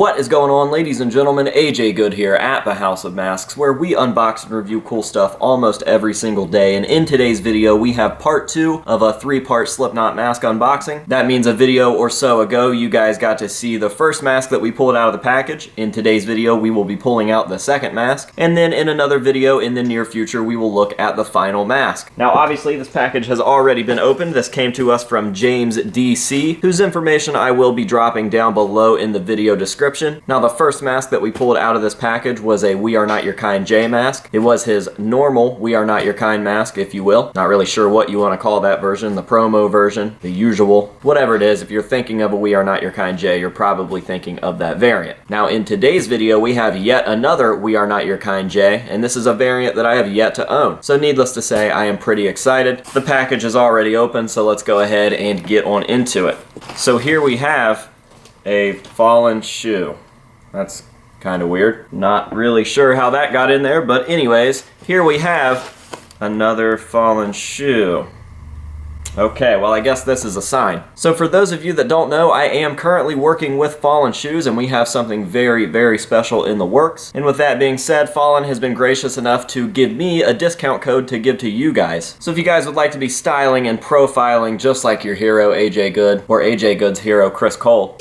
What is going on, ladies and gentlemen? AJ Good here at the House of Masks, where we unbox and review cool stuff almost every single day. And in today's video, we have part 2 of a 3-part Slipknot mask unboxing. That means a video or so ago, you guys got to see the first mask that we pulled out of the package. In today's video, we will be pulling out the second mask. And then in another video in the near future, we will look at the final mask. Now, obviously, this package has already been opened. This came to us from James DC, whose information I will be dropping down below in the video description. Now, the first mask that we pulled out of this package was a We Are Not Your Kind J mask. It was his normal We Are Not Your Kind mask, if you will. Not really sure what you want to call that version, the promo version, the usual, whatever it is. If you're thinking of a We Are Not Your Kind J, you're probably thinking of that variant. Now, in today's video, we have yet another We Are Not Your Kind J, and this is a variant that I have yet to own. So needless to say, I am pretty excited. The package is already open, so let's go ahead and get on into it. So here we have a fallen shoe. That's kind of weird. Not really sure how that got in there, but anyways, here we have another fallen shoe. Okay, well, I guess this is a sign. So for those of you that don't know, I am currently working with Fallen Shoes, and we have something very, very special in the works. And with that being said, Fallen has been gracious enough to give me a discount code to give to you guys. So if you guys would like to be styling and profiling just like your hero, AJ Good, or AJ Good's hero, Chris Cole,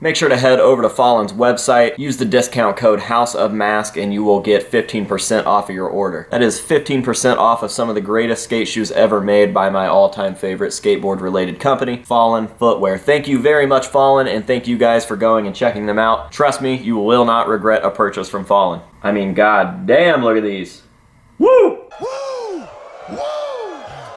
make sure to head over to Fallen's website, use the discount code House of Mask, and you will get 15% off of your order. That is 15% off of some of the greatest skate shoes ever made by my all-time favorite skateboard-related company, Fallen Footwear. Thank you very much, Fallen, and thank you guys for going and checking them out. Trust me, you will not regret a purchase from Fallen. I mean, god damn, look at these. Woo!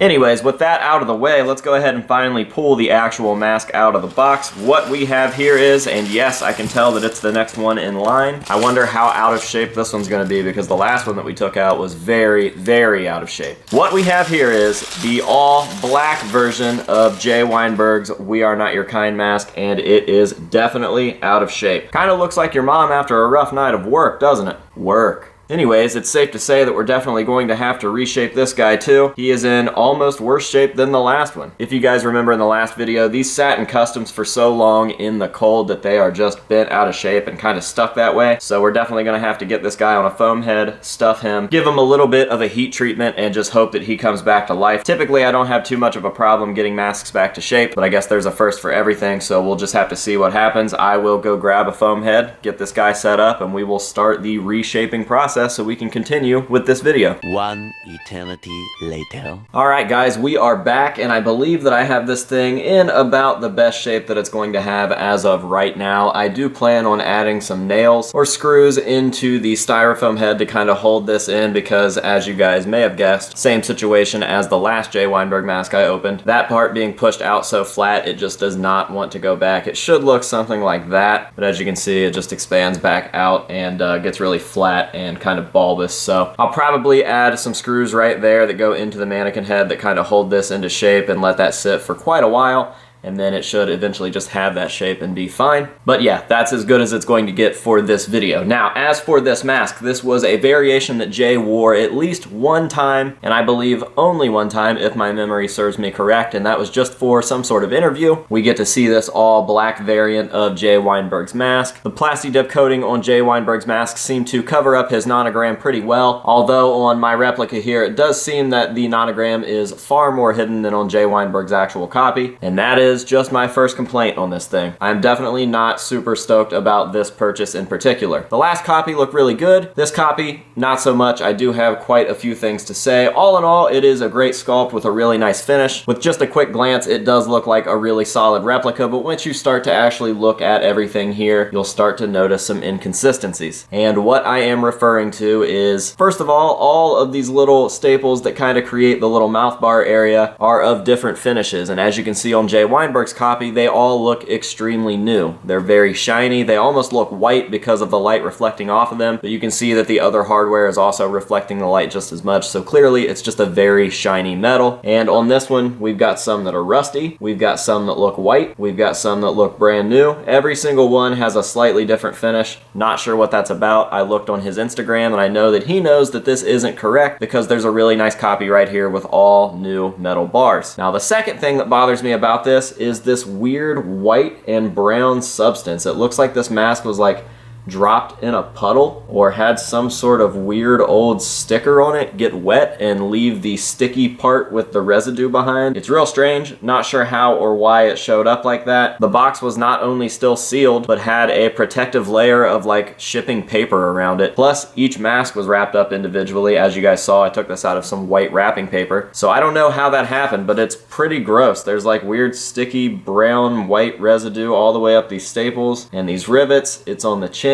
Anyways, with that out of the way, let's go ahead and finally pull the actual mask out of the box. What we have here is, and yes, I can tell that it's the next one in line. I wonder how out of shape this one's going to be, because the last one that we took out was very, very out of shape. What we have here is the all-black version of Jay Weinberg's We Are Not Your Kind mask, and it is definitely out of shape. Kind of looks like your mom after a rough night of work, doesn't it? Work. Anyways, it's safe to say that we're definitely going to have to reshape this guy too. He is in almost worse shape than the last one. If you guys remember in the last video, these sat in customs for so long in the cold that they are just bent out of shape and kind of stuck that way. So we're definitely going to have to get this guy on a foam head, stuff him, give him a little bit of a heat treatment, and just hope that he comes back to life. Typically, I don't have too much of a problem getting masks back to shape, but I guess there's a first for everything, so we'll just have to see what happens. I will go grab a foam head, get this guy set up, and we will start the reshaping process so we can continue with this video. One eternity later. Alright guys, we are back, and I believe that I have this thing in about the best shape that it's going to have as of right now. I do plan on adding some nails or screws into the styrofoam head to kind of hold this in, because as you guys may have guessed, same situation as the last Jay Weinberg mask I opened. That part being pushed out so flat, it just does not want to go back. It should look something like that, but as you can see, it just expands back out and gets really flat and kind of bulbous. So I'll probably add some screws right there that go into the mannequin head that kind of hold this into shape and let that sit for quite a while, and then it should eventually just have that shape and be fine. But yeah, that's as good as it's going to get for this video. Now, as for this mask, this was a variation that Jay wore at least one time, and I believe only one time if my memory serves me correct, and that was just for some sort of interview. We get to see this all black variant of Jay Weinberg's mask. The Plasti Dip coating on Jay Weinberg's mask seemed to cover up his nonogram pretty well, although on my replica here, it does seem that the nonogram is far more hidden than on Jay Weinberg's actual copy, and that is just my first complaint on this thing. I'm definitely not super stoked about this purchase in particular. The last copy looked really good. This copy, not so much. I do have quite a few things to say. All in all, it is a great sculpt with a really nice finish. With just a quick glance, it does look like a really solid replica, but once you start to actually look at everything here, you'll start to notice some inconsistencies. And what I am referring to is, first of all of these little staples that kind of create the little mouth bar area are of different finishes. And as you can see on Jay Weinberg, Weinberg's copy, they all look extremely new. They're very shiny. They almost look white because of the light reflecting off of them, but you can see that the other hardware is also reflecting the light just as much, so clearly it's just a very shiny metal. And on this one, we've got some that are rusty, we've got some that look white, we've got some that look brand new. Every single one has a slightly different finish. Not sure what that's about. I looked on his Instagram and I know that he knows that this isn't correct because there's a really nice copy right here with all new metal bars. Now the second thing that bothers me about this is this weird white and brown substance. It looks like this mask was like dropped in a puddle or had some sort of weird old sticker on it get wet and leave the sticky part with the residue behind. It's real strange. Not sure how or why it showed up like that. The box was not only still sealed, but had a protective layer of like shipping paper around it. Plus, each mask was wrapped up individually. As you guys saw, I took this out of some white wrapping paper. So I don't know how that happened, but it's pretty gross. There's like weird sticky brown white residue all the way up these staples and these rivets. It's on the chin.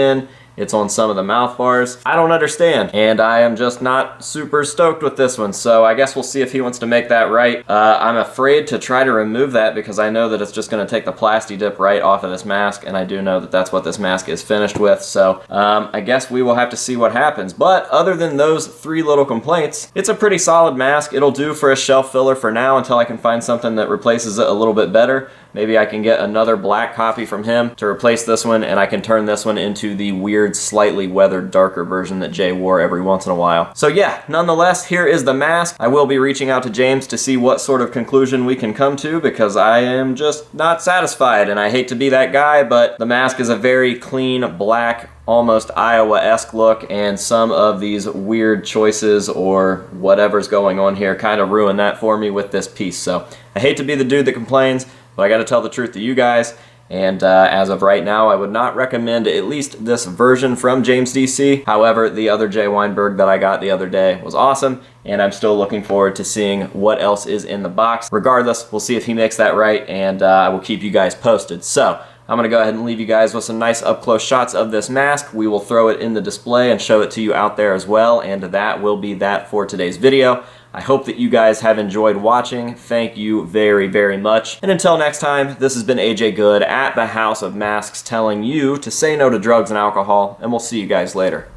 It's on some of the mouth bars. I don't understand, and I am just not super stoked with this one, so I guess we'll see if he wants to make that right. I'm afraid to try to remove that because I know that it's just going to take the plasti dip right off of this mask, and I do know that that's what this mask is finished with, so I guess we will have to see what happens. But other than those 3 little complaints, it's a pretty solid mask. It'll do for a shelf filler for now until I can find something that replaces it a little bit better. Maybe I can get another black copy from him to replace this one, and I can turn this one into the weird, slightly weathered, darker version that Jay wore every once in a while. So yeah, nonetheless, here is the mask. I will be reaching out to James to see what sort of conclusion we can come to because I am just not satisfied, and I hate to be that guy, but the mask is a very clean, black, almost Iowa-esque look, and some of these weird choices or whatever's going on here kind of ruined that for me with this piece. So I hate to be the dude that complains, but I gotta tell the truth to you guys, and as of right now, I would not recommend at least this version from James DC. However, the other Jay Weinberg that I got the other day was awesome, and I'm still looking forward to seeing what else is in the box. Regardless, we'll see if he makes that right, and I will keep you guys posted. So I'm gonna go ahead and leave you guys with some nice up-close shots of this mask. We will throw it in the display and show it to you out there as well, and that will be that for today's video. I hope that you guys have enjoyed watching. Thank you very, very much. And until next time, this has been AJ Good at the House of Masks telling you to say no to drugs and alcohol, and we'll see you guys later.